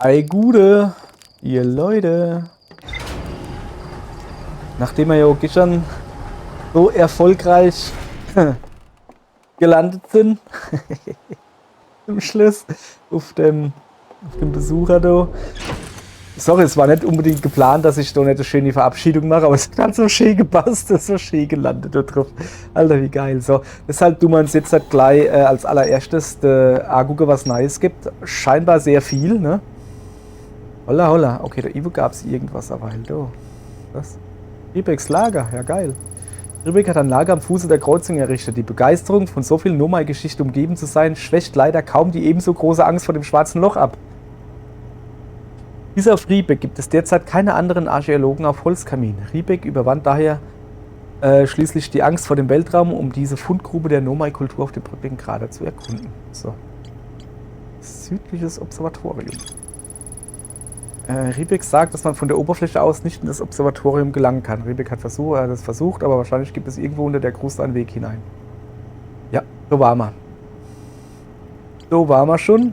Ei Gude, ihr Leute. Nachdem wir ja gestern so erfolgreich gelandet sind, im Schluss, auf dem Besucher da. Sorry, es war nicht unbedingt geplant, dass ich da nicht eine schöne Verabschiedung mache, aber es hat halt so schön gepasst, es ist so schön gelandet da drauf. Alter, wie geil. So, deshalb tun wir uns jetzt halt gleich als allererstes gucken, was Neues gibt. Scheinbar sehr viel, ne? Holla, holla. Okay, der Ivo gab es irgendwas, aber halt da. Was? Riebeeks Lager, ja geil. Riebeck hat ein Lager am Fuße der Kreuzung errichtet. Die Begeisterung, von so viel Nomai-Geschichte umgeben zu sein, schwächt leider kaum die ebenso große Angst vor dem schwarzen Loch ab. Bis auf Riebeck gibt es derzeit keine anderen Archäologen auf Holzkamin. Riebeck überwand daher schließlich die Angst vor dem Weltraum, um diese Fundgrube der Nomai-Kultur auf dem Brücklichen Krater zu erkunden. So. Südliches Observatorium. Riebeck sagt, dass man von der Oberfläche aus nicht in das Observatorium gelangen kann. Riebeck hat das versucht, aber wahrscheinlich gibt es irgendwo unter der Kruste einen Weg hinein. Ja, so waren wir. So waren wir schon.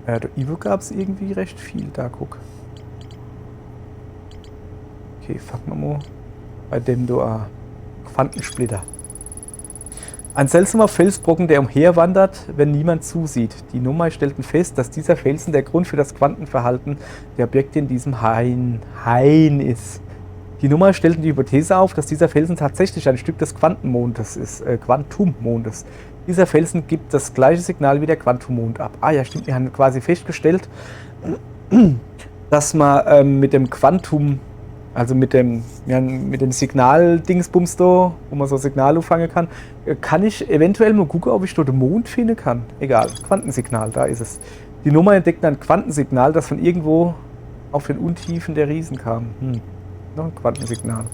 Der Ivo gab es irgendwie recht viel, da guck. Okay, fangen wir mal bei dem da Quantensplitter. Ein seltsamer Felsbrocken, der umherwandert, wenn niemand zusieht. Die Nomai stellten fest, dass dieser Felsen der Grund für das Quantenverhalten der Objekte in diesem Hain ist. Die Nomai stellten die Hypothese auf, dass dieser Felsen tatsächlich ein Stück des Quantenmondes ist, Quantummondes. Dieser Felsen gibt das gleiche Signal wie der Quantummond ab. Ah ja, stimmt, wir haben quasi festgestellt, dass man mit dem Quantum, also mit dem Signal-Dingsbums da, wo man so Signal auffangen kann, kann ich eventuell mal gucken, ob ich dort den Mond finden kann. Egal, Quantensignal, da ist es. Die Nummer entdeckt ein Quantensignal, das von irgendwo auf den Untiefen der Riesen kam. Noch ein Quantensignal.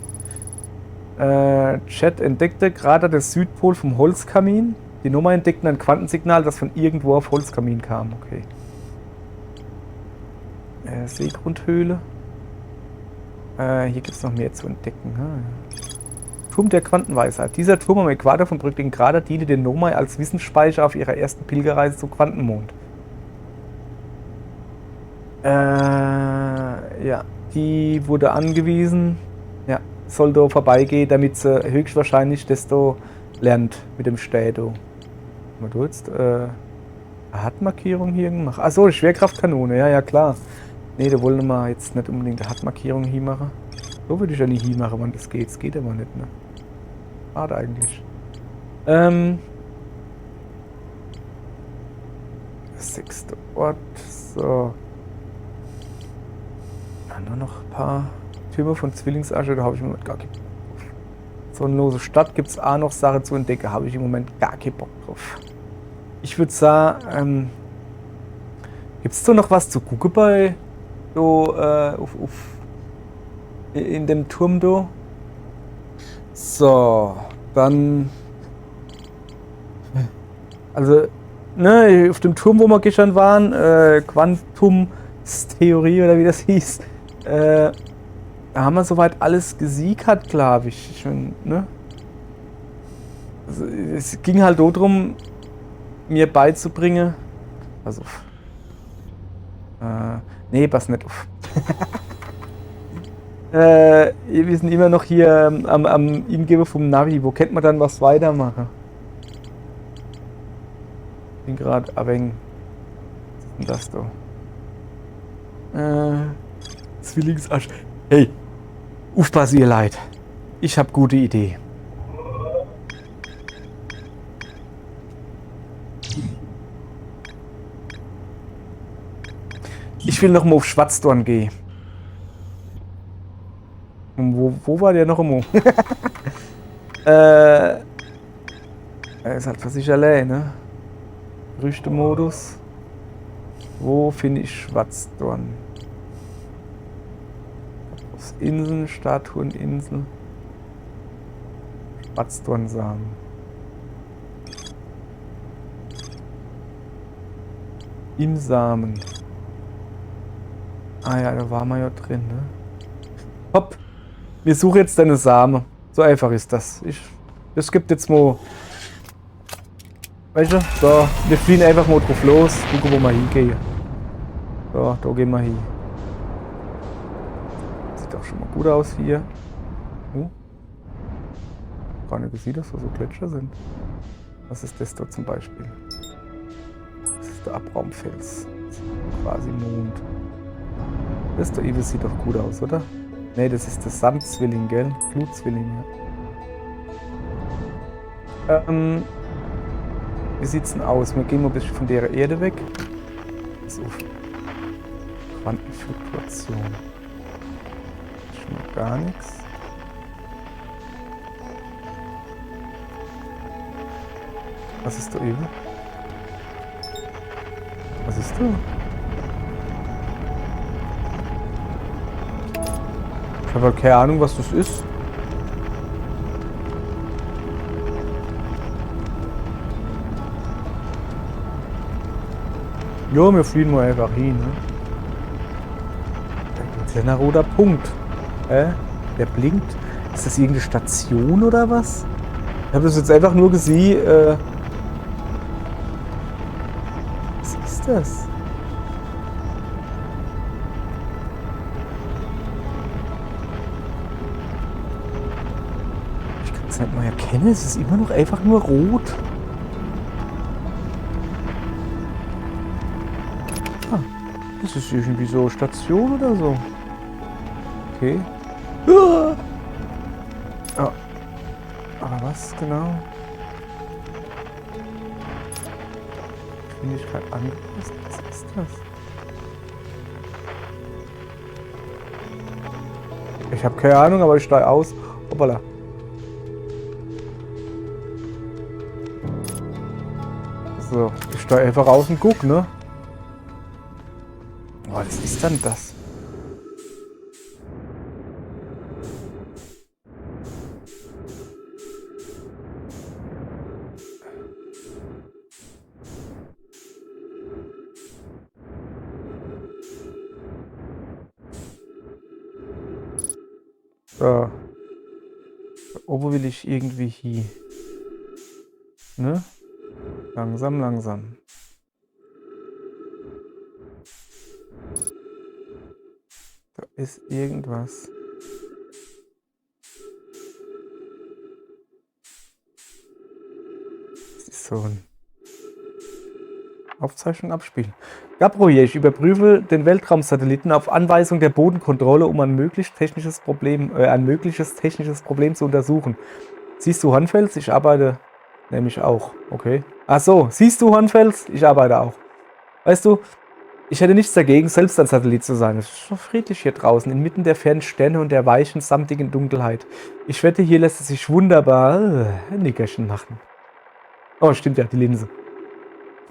Chat entdeckte gerade den Südpol vom Holzkamin. Die Nummer entdeckten ein Quantensignal, das von irgendwo auf Holzkamin kam. Okay. Seegrundhöhle. Hier gibt es noch mehr zu entdecken. Turm der Quantenweisheit. Dieser Turm am Äquator vom Brücklichen Krater diente den Nomai als Wissensspeicher auf ihrer ersten Pilgerreise zum Quantenmond. Ja, die wurde angewiesen. Ja, soll da vorbeigehen, damit sie höchstwahrscheinlich desto lernt mit dem Städto. Mal du jetzt Hartmarkierung hier gemacht. Achso, die Schwerkraftkanone, ja klar. Ne, da wollen wir jetzt nicht unbedingt eine Hartmarkierung hier machen. So würde ich ja nicht hier machen, wann das geht. Es geht aber nicht, ne? Schade eigentlich. Sechste Ort. So. Ja, nur noch ein paar Türme von Zwillingsasche, da habe ich im Moment gar keinen Bock drauf. So eine lose Stadt gibt es auch noch Sachen zu entdecken, habe ich im Moment gar keinen Bock drauf. Ich würde sagen, gibt es da noch was zu gucken bei so, in dem Turm da? So, dann, also, ne, auf dem Turm, wo wir gestern waren, Quantumstheorie oder wie das hieß, da haben wir soweit alles gesiegert, glaube ich. Ne? Also, es ging halt darum, mir beizubringen. Also, nee, pass nicht auf. Wir sind immer noch hier am Ingeben vom Navi. Wo kennt man dann was weitermachen? Ich bin gerade abhängig. Was ist denn das da? Zwillingsasch. Hey, aufpassen ihr Leid. Ich hab gute Idee. Ich will noch mal auf Schwarzdorn gehen. Wo war der noch immer? Er ist halt für sich allein, ne? Gerüchte-Modus. Wo finde ich Schwarzdorn? Inseln, Statuen, Inseln. Schwarzdornsamen. Im Samen. Ah ja, da waren wir ja drin, ne? Hopp! Wir suchen jetzt deine Samen. So einfach ist das. Das gibt jetzt mal. Weißt du? So, wir fliehen einfach mal drauf los. Gucken, wo wir hingehen. So, da gehen wir hin. Sieht doch schon mal gut aus hier. Gar nicht gesehen, dass da so Gletscher sind. Was ist das da zum Beispiel? Das ist der Abraumfels. Das ist quasi Mond. Das da Ivis sieht doch gut aus, oder? Ne, das ist der Sandzwilling, gell? Flutzwilling, ja. Wie sieht's denn aus? Wir gehen mal ein bisschen von der Erde weg. So. Quantenfluktuation. Schon mal gar nichts. Was ist da eben? Was ist da? Ich habe keine Ahnung, was das ist. Jo, wir fliegen mal einfach hin, ne? Da ist ja ein roter Punkt. Der blinkt. Ist das irgendeine Station oder was? Ich habe das jetzt einfach nur gesehen. Was ist das? Ich kann es nicht mal erkennen. Es ist immer noch einfach nur rot. Das ist irgendwie so Station oder so. Okay. Ah! Oh. Aber was genau? Geschwindigkeit angepasst? Was ist das? Ich habe keine Ahnung, aber ich steige aus. Hoppala. So, ich steige einfach aus und guck, ne? Was ist denn das? So. Wo will ich irgendwie hin? Ne? Langsam, langsam. Da ist irgendwas. Das ist so ein Aufzeichnung abspielen. Gabriel, ich überprüfe den Weltraumsatelliten auf Anweisung der Bodenkontrolle, um ein mögliches technisches Problem zu untersuchen. Siehst du Hornfels? Ich arbeite nämlich auch. Okay. Ach so, siehst du Hornfels? Ich arbeite auch. Weißt du, ich hätte nichts dagegen, selbst ein Satellit zu sein. Es ist so friedlich hier draußen, inmitten der fernen Sterne und der weichen, samtigen Dunkelheit. Ich wette, hier lässt es sich wunderbar ein Nickerchen machen. Oh, stimmt ja, die Linse.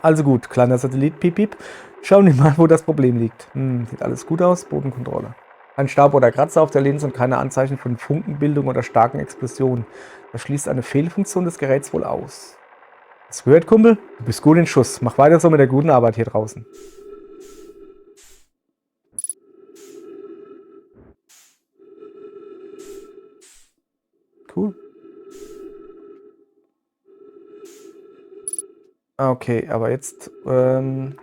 Also gut, kleiner Satellit, piep, piep. Schauen wir mal, wo das Problem liegt. Sieht alles gut aus, Bodenkontrolle. Ein Staub oder Kratzer auf der Linse und keine Anzeichen von Funkenbildung oder starken Explosionen. Das schließt eine Fehlfunktion des Geräts wohl aus. Hast du gehört, Kumpel? Du bist gut in Schuss. Mach weiter so mit der guten Arbeit hier draußen. Cool. Okay, aber jetzt ne,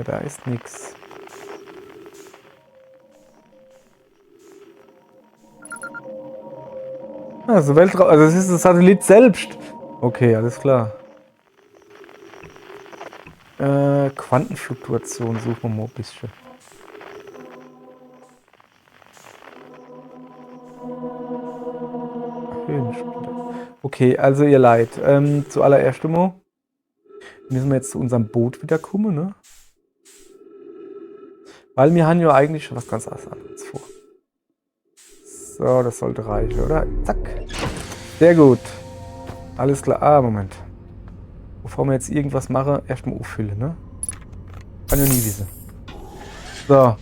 da ist nichts. Also Weltraum, also das ist das Satellit selbst. Okay, alles klar. Quantenfluktuation suchen wir mal ein bisschen. Okay, also ihr Leid. Zuallererst einmal müssen wir jetzt zu unserem Boot wieder kommen, ne? Weil wir haben ja eigentlich schon was ganz anderes vor. So, das sollte reichen, oder? Zack. Sehr gut. Alles klar. Ah, Moment. Bevor wir jetzt irgendwas machen, erstmal auffüllen, ne? Kann ja nie wissen. So.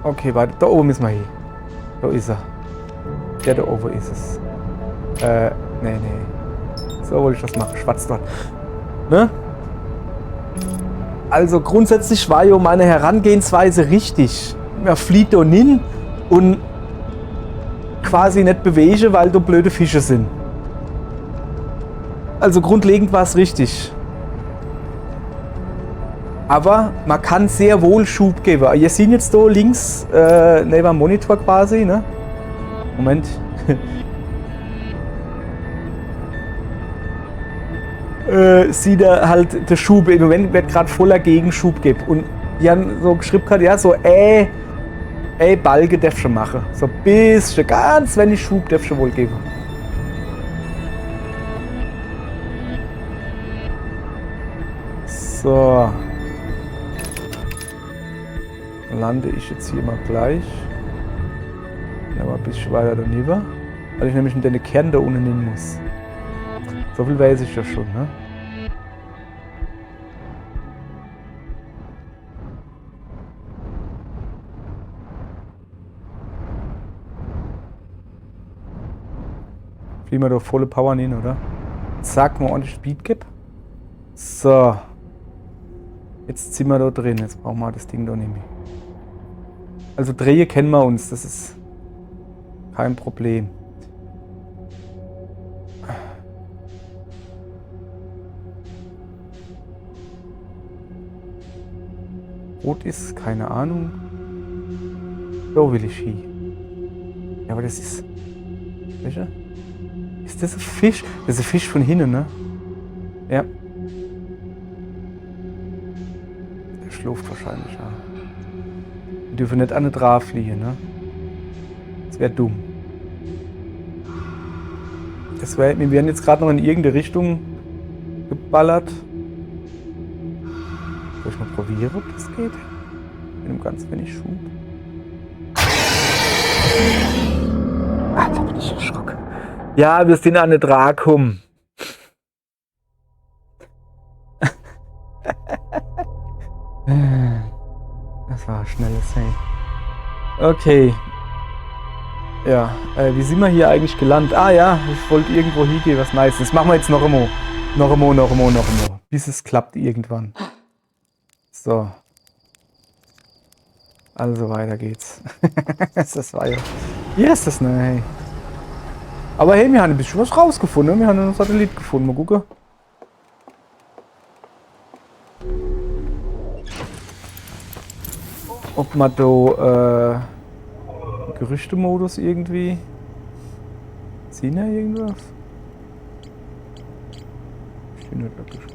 Okay, warte. Da oben müssen wir hin. Da ist er. Der da oben ist es. Nee. So wollte ich das machen. Schwarz dort. Ne? Also grundsätzlich war ja meine Herangehensweise richtig. man flieht da hin und quasi nicht bewegen, weil da blöde Fische sind. Also grundlegend war es richtig. Aber man kann sehr wohl Schub geben. Ihr seht jetzt da links neben dem Monitor quasi, ne? Moment. Sieht er halt der Schub. Im Moment wird gerade voller Gegenschub gibt. Und die haben so geschrieben, ja, so Balge darf schon machen. So ein bisschen, ganz wenig Schub darf schon wohl geben. So. Dann lande ich jetzt hier mal gleich. Aber ein bisschen weiter daneben. Weil ich nämlich in den Kern da unten hin muss. So viel weiß ich ja schon, ne? Fliegen wir doch volle Power hin, oder? Zack, mal ordentlich Speed gib. So. Jetzt sind wir da drin. Jetzt brauchen wir das Ding da nicht mehr. Also Drehe kennen wir uns. Das ist kein Problem. Rot ist, keine Ahnung. So will ich hin. Ja, aber das ist... Welcher? Ist das ein Fisch? Das ist ein Fisch von hinten, ne? Ja. Der schläft wahrscheinlich, ja. Wir dürfen nicht an den Draht fliegen, ne? Das wäre dumm. Wir werden jetzt gerade noch in irgendeine Richtung geballert. Soll ich mal probieren, ob das geht? Mit einem ganz wenig Schub. Ah, da bin ich erschrocken. Ja, wir sind an der Drakum. Das war ein schnelles, hey. Okay. Ja, wie sind wir hier eigentlich gelandet? Ah ja, ich wollte irgendwo hingehen, was nice ist. Machen wir jetzt noch einmal. Noch einmal. Bis es klappt irgendwann. So. Also weiter geht's. Das war ja... Hier ist das, ne, hey. Aber hey, wir haben ein bisschen was rausgefunden. Wir haben einen Satellit gefunden. Mal gucken. Ob man da Gerüchtemodus irgendwie... Sehen wir irgendwas? Ich bin nicht wirklich was.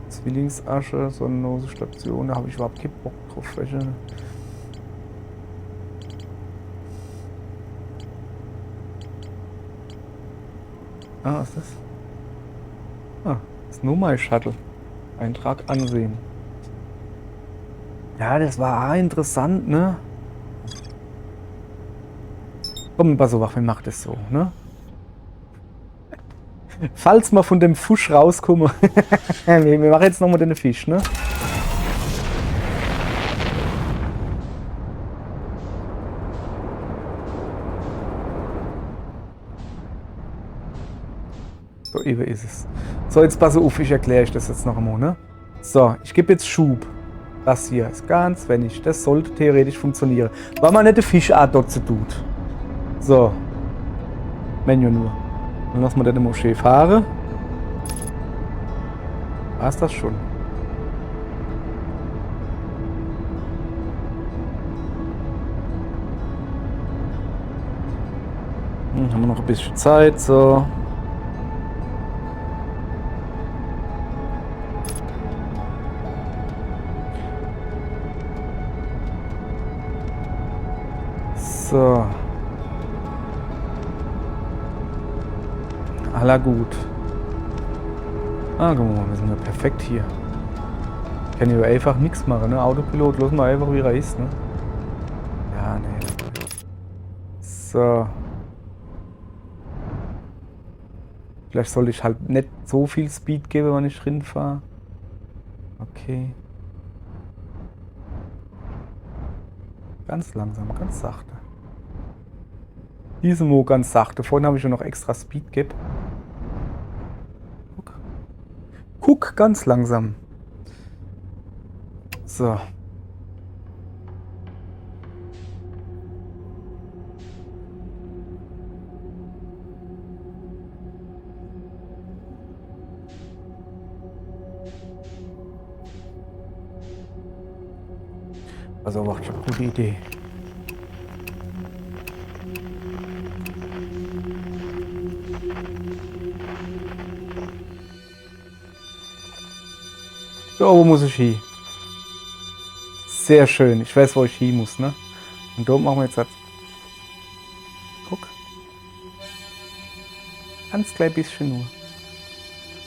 Zwillingsasche, sonnenlose Station, da habe ich überhaupt keinen Bock drauf. Welche? Ah, was ist das? Ah, das ist nur mein Shuttle. Eintrag ansehen. Ja, das war auch interessant, ne? Komm, pass auf, wir machen das so, ne? Falls wir von dem Fusch rauskommen. Wir machen jetzt nochmal den Fisch, ne? So, eben ist es. So, jetzt pass auf, ich erkläre euch das jetzt noch einmal, ne? So, ich gebe jetzt Schub. Das hier ist ganz wenig. Das sollte theoretisch funktionieren. Weil man nicht den Fischart dort tut. So. Menü nur. Dann lassen wir den Moschee fahren. War es das schon? Haben wir noch ein bisschen Zeit, so. So. Aller gut. Ah, guck mal, wir sind ja perfekt hier. Ich kann hier einfach nichts machen, ne? Autopilot, lassen wir einfach wie er ist, ne? Ja, ne. So. Vielleicht sollte ich halt nicht so viel Speed geben, wenn ich drin fahre. Okay. Ganz langsam, ganz sachte. Diese Mo ganz sachte. Vorhin habe ich schon noch extra Speed gegeben. Guck ganz langsam. So. Also macht schon eine gute Idee. Da oben muss ich hin. Sehr schön. Ich weiß, wo ich hin muss, ne? Und da machen wir jetzt das. Guck. Ganz klein bisschen nur.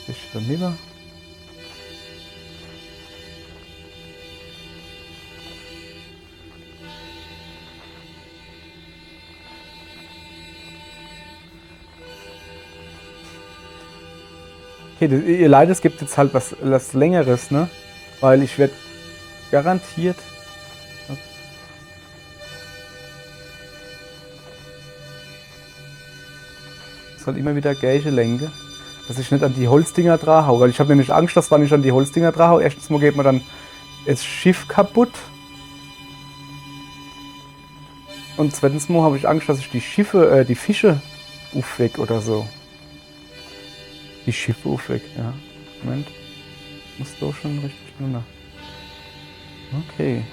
Bisschen rüber. Okay, ihr Leid, es gibt jetzt halt was Längeres, ne? Weil ich werde garantiert. Ich soll immer wieder gleiche lenken, dass ich nicht an die Holzdinger dran hau, weil ich habe nämlich Angst, dass wenn ich an die Holzdinger dran hau, erstens mal geht mir dann das Schiff kaputt. Und zweitens mal habe ich Angst, dass ich die Fische aufweck oder so. Die Schiffe aufweg, ja. Moment. Muss doch schon richtig runter. Okay.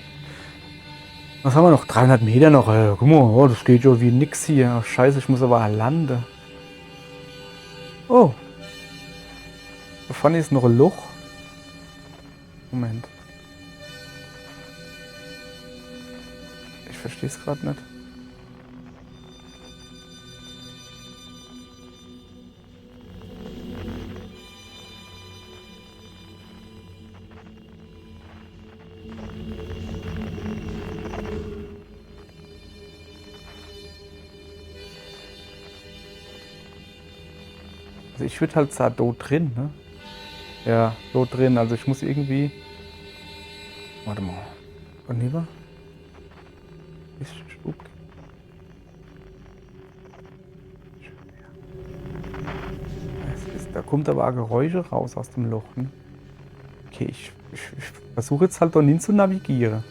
Was haben wir noch? 300 Meter noch. Guck mal, oh, das geht ja wie nix hier. Ach, scheiße, ich muss aber landen. Oh. Da vorne ist noch ein Loch. Moment. Ich verstehe es gerade nicht. Also ich würde halt sagen, da drin, ne? Ja, da drin. Also ich muss irgendwie. Warte mal. Und lieber? Ist Stub. Da kommt aber auch Geräusche raus aus dem Loch, ne? Okay, ich versuche jetzt halt da hin zu navigieren.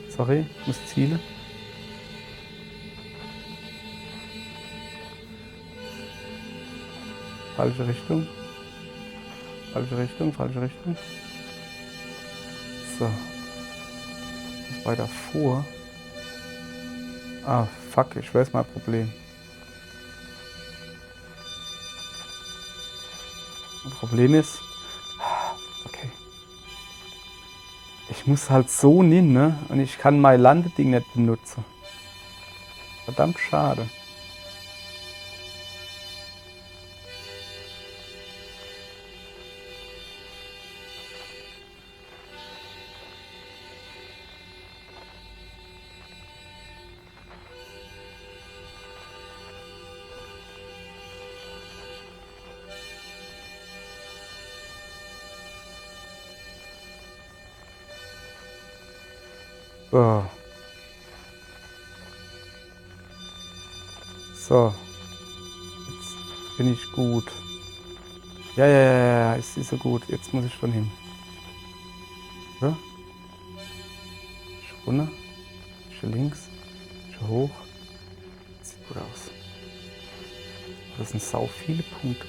Sorry, ich muss zielen. Falsche Richtung. Falsche Richtung, falsche Richtung. So. Ich muss weiter vor. Ah, fuck, ich weiß mein Problem. Mein Problem ist. Okay. Ich muss halt so hin, ne? Und ich kann mein Landeding nicht benutzen. Verdammt schade. So. So. Jetzt bin ich gut. Ja, ist so gut. Jetzt muss ich schon hin. Ja? Ich runter. Ich links. Ich hoch. Sieht gut aus. Das sind sau viele Punkte.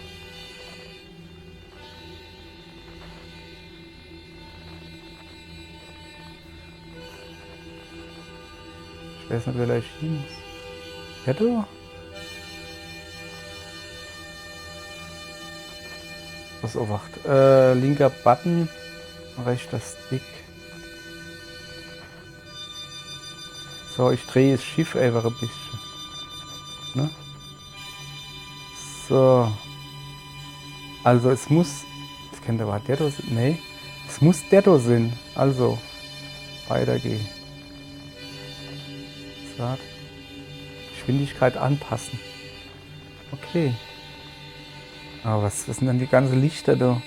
Ich weiß nicht, wer gleich hin muss. Ja, du? Was obacht? Linker Button, rechter Stick. So, ich drehe das Schiff einfach ein bisschen. Ne? So. Also es muss. Das könnte aber der da sein. Nee. Es muss der da sein. Also. Weitergehen. So. Geschwindigkeit anpassen. Okay. Aber was sind dann die ganzen Lichter da?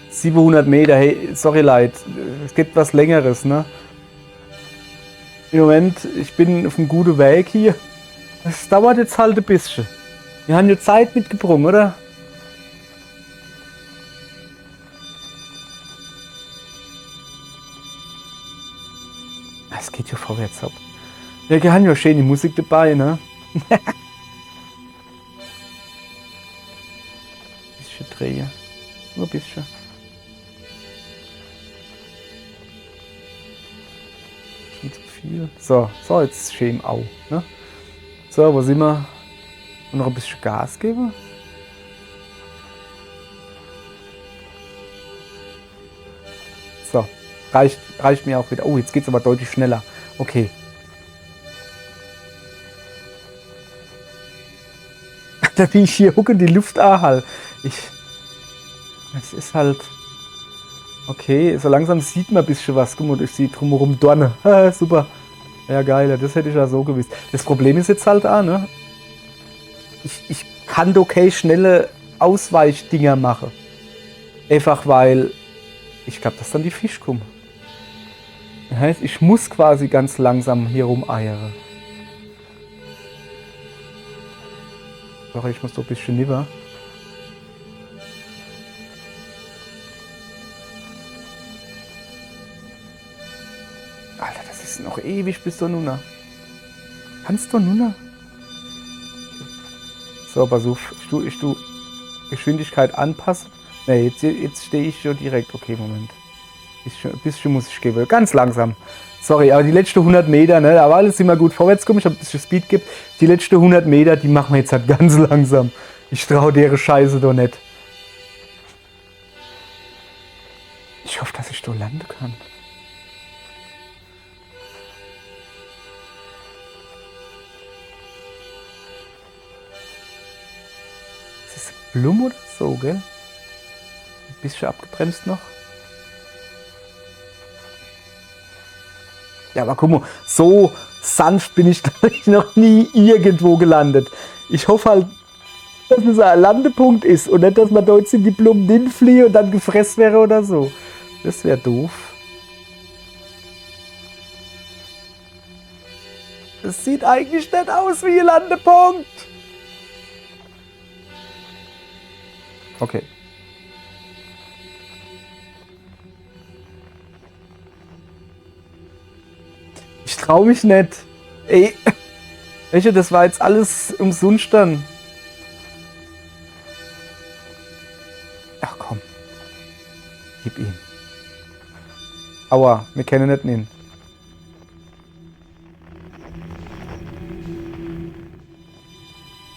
700 Meter, hey, sorry Leute, es gibt was Längeres, ne? Im Moment, ich bin auf einem guten Weg hier. Es dauert jetzt halt ein bisschen. Wir haben ja Zeit mitgebracht, oder? schon vorwärts hab. Ja, wir haben ja schöne Musik dabei, ne? Bisschen drehen. Nur ein bisschen. Schon zu viel. So, jetzt schön au, ne? So, wo sind wir? Und noch ein bisschen Gas geben. So, reicht mir auch wieder. Oh, jetzt geht's aber deutlich schneller. Okay. Da wie ich hier hucke, die Luft anhalt. Es ist halt. Okay, so langsam sieht man ein bisschen was. Guck mal, ich sehe drumherum Dorne. Super. Ja, geil, das hätte ich ja so gewusst. Das Problem ist jetzt halt auch, ne? Ich kann okay schnelle Ausweichdinger machen. Einfach weil ich glaube, dass dann die Fische kommen. Das heißt, ich muss quasi ganz langsam hier rumeiern. Sorry, ich muss doch ein bisschen lieber. Alter, das ist noch ewig bis zur Nuna. Kannst du Nuna? So, pass auf. Ich tu Geschwindigkeit anpassen. Ne, jetzt stehe ich schon direkt. Okay, Moment. Ein bisschen muss ich geben. Ganz langsam. Sorry, aber die letzten 100 Meter, ne, da war alles immer gut vorwärts gekommen. Ich habe ein bisschen Speed gegeben. Die letzten 100 Meter, die machen wir jetzt halt ganz langsam. Ich traue deren Scheiße doch nicht. Ich hoffe, dass ich da landen kann. Ist das Blum oder so, gell? Ein bisschen abgebremst noch. Ja, aber guck mal, so sanft bin ich noch nie irgendwo gelandet. Ich hoffe halt, dass es ein Landepunkt ist und nicht, dass man dort in die Blumen hinfliehen und dann gefressen wäre oder so. Das wäre doof. Es sieht eigentlich nicht aus wie ein Landepunkt. Okay. Ich traue mich nicht. Ey. Welche, das war jetzt alles umsonst dann. Ach komm. Gib ihn. Aua, wir kennen nicht ihn.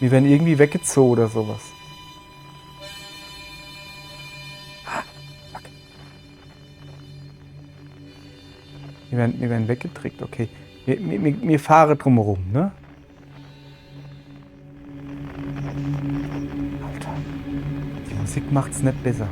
Wir werden irgendwie weggezogen oder sowas. Wir werden weggedrückt, okay. Wir fahren drumherum, ne? Alter, die Musik macht's nicht besser.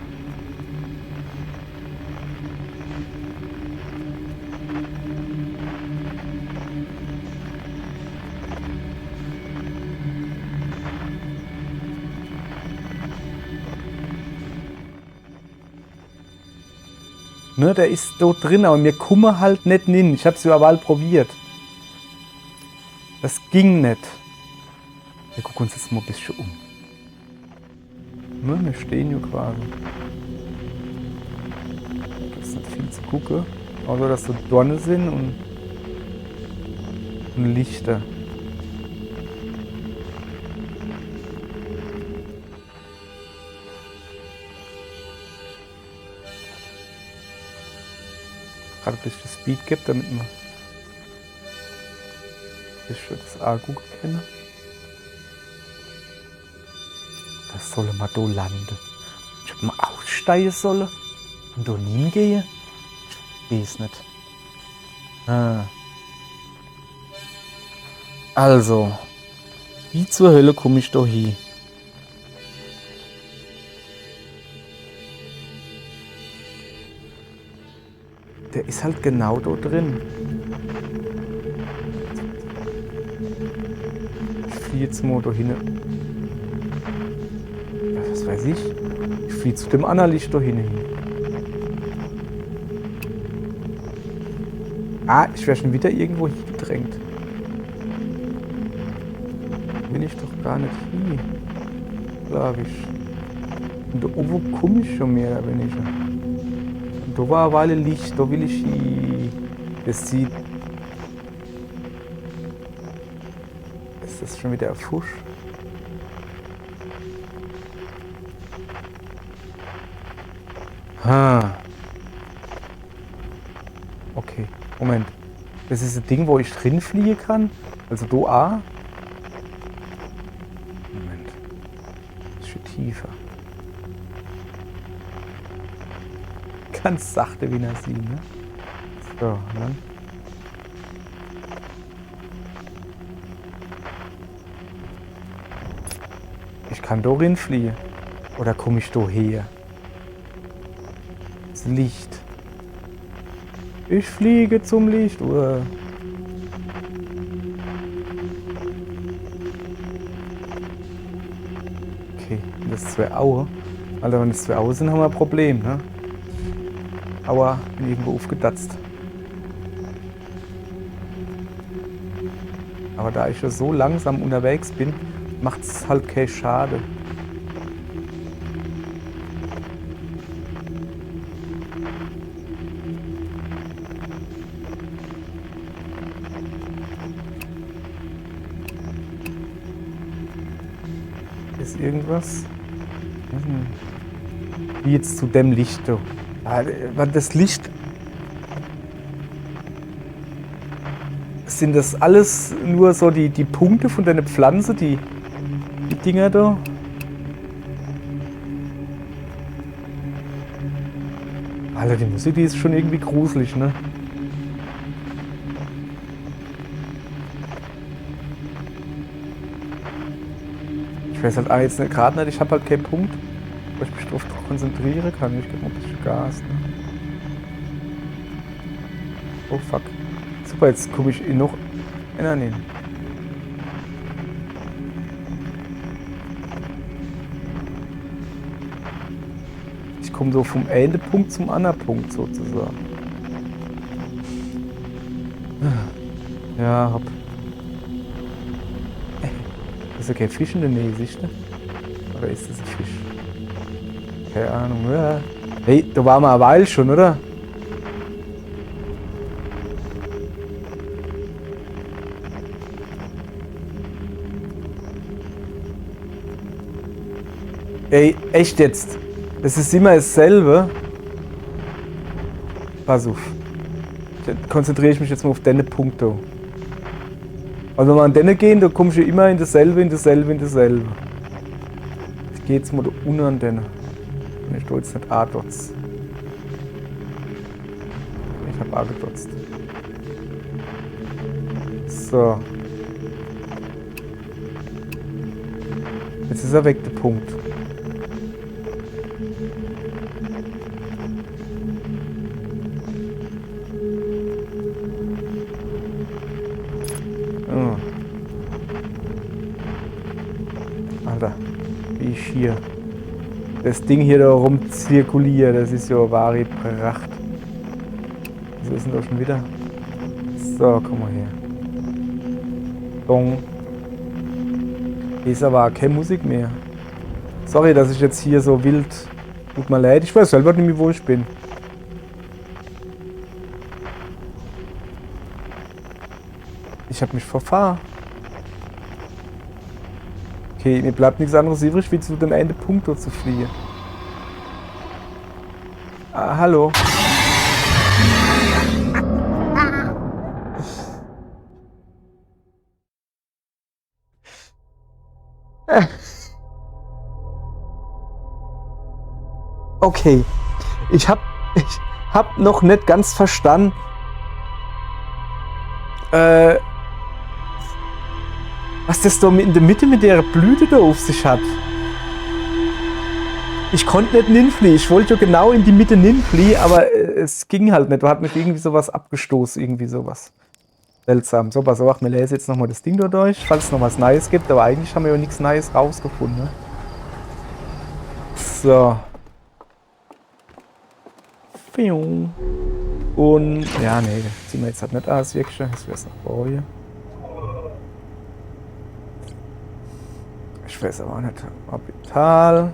Ne, der ist dort drin, aber mir kommen halt nicht hin. Ich hab's überall probiert. Das ging nicht. Wir gucken uns jetzt mal ein bisschen um. Ne, wir stehen hier quasi. Da ist nicht viel zu gucken. Außer dass so Dornen sind und Lichter. Gerade ein bisschen Speed gibt, damit man das Akku kennen. Das soll mal da landen. Ich hab mal aussteigen sollen und da hingehen. Ich weiß nicht. Also, wie zur Hölle komme ich da hin? Der ist halt genau da drin. Ich fliehe jetzt mal da hin. Was weiß ich? Ich fliehe zu dem anderen Licht da hin. Ah, ich werde schon wieder irgendwo hingedrängt. Bin ich doch gar nicht hier. Glaube ich. Und da oben komme ich schon mehr, da bin ich schon. Da war eine Weile Licht, da will ich hin. Das sieht Ist das schon wieder ein Fusch? Okay, Moment. Das ist ein Ding, wo ich drin fliegen kann? Also do A? Moment. Das ist schon tiefer. Ganz sachte wie Nasin, ne? So, ne? Ich kann da fliehen. Oder komme ich da her? Das Licht. Ich fliege zum Licht. Okay, das ist 2 Aue. Alter, wenn es 2 Aue sind, haben wir ein Problem, ne? Aua, bin irgendwo aufgedatzt. Aber da ich ja so langsam unterwegs bin, macht es halt keinen Schade. Ist irgendwas? Wie jetzt zu dem Licht. Das Licht. Sind das alles nur so die Punkte von deiner Pflanze, die Dinger da? Alter, die Musik, die ist schon irgendwie gruselig, ne? Ich weiß halt jetzt gerade nicht, ich habe halt keinen Punkt, wo ich mich drauf konzentrieren kann. Ich gebe mal ein bisschen Gas, ne? Oh fuck. Super, jetzt komme ich in noch einer nehmen. Ich komme so vom Endepunkt zum anderen Punkt sozusagen. Ja, hopp. Das ist ja kein Fisch in der Nähe, siehst du? Oder ist das ein Fisch? Keine Ahnung. Ja. Hey, da waren wir eine Weile schon, oder? Ey, echt jetzt? Das ist immer dasselbe. Pass auf. Dann konzentriere ich mich jetzt mal auf deine Punkte. Also wenn wir an denen gehen, da kommst du immer in dasselbe. Ich gehe jetzt mal da unten an denen. Und ich tue jetzt nicht A-Dots. Ich habe A gedotzt. So. Jetzt ist er weg, der Punkt. Alter, wie ich hier das Ding hier da rumzirkuliert, das ist ja eine wahre Pracht. So ist denn da schon wieder? So, komm mal her. Dong. Hier ist aber keine Musik mehr. Sorry, dass ich jetzt hier so wild. Tut mir leid, ich weiß selber nicht mehr, wo ich bin. Ich habe mich verfahren. Okay, mir bleibt nichts anderes übrig, wie zu dem Endepunkt dort zu fliegen. Ah, hallo. Okay, ich hab noch nicht ganz verstanden, was das da in der Mitte mit der Blüte da auf sich hat. Ich konnte nicht hinfliehen. Ich wollte ja genau in die Mitte hinfliehen, aber es ging halt nicht. Da hat mich irgendwie sowas abgestoßen, irgendwie sowas. Seltsam. So, pass auf, wir lesen jetzt nochmal das Ding da durch, falls es noch was Neues gibt, aber eigentlich haben wir ja nichts Neues rausgefunden. Ne? So. Und, ja, nee, ziehen wir jetzt halt nicht aus, wirklich. Das wäre es noch vorher. Ich weiß aber auch nicht. Orbital.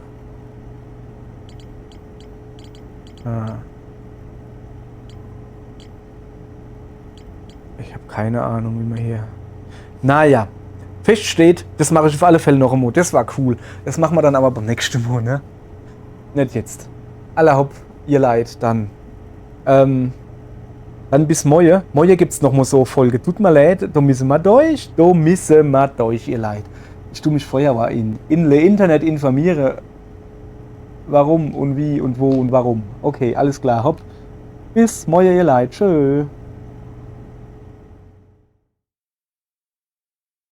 Ich habe keine Ahnung, wie man hier. Naja, feststeht, das mache ich auf alle Fälle noch einmal. Das war cool. Das machen wir dann aber beim nächsten Mal, ne? Nicht jetzt. Allerhopp, ihr Leid, dann. Dann bis morgen. Morgen gibt es nochmal so eine Folge. Tut mir leid, da müssen wir durch. Da müssen wir durch, ihr Leid. Ich tue mich vorher mal in Internet informieren. Warum und wie und wo und warum. Okay, alles klar, hopp. Bis morgen, ihr Leid. Tschö.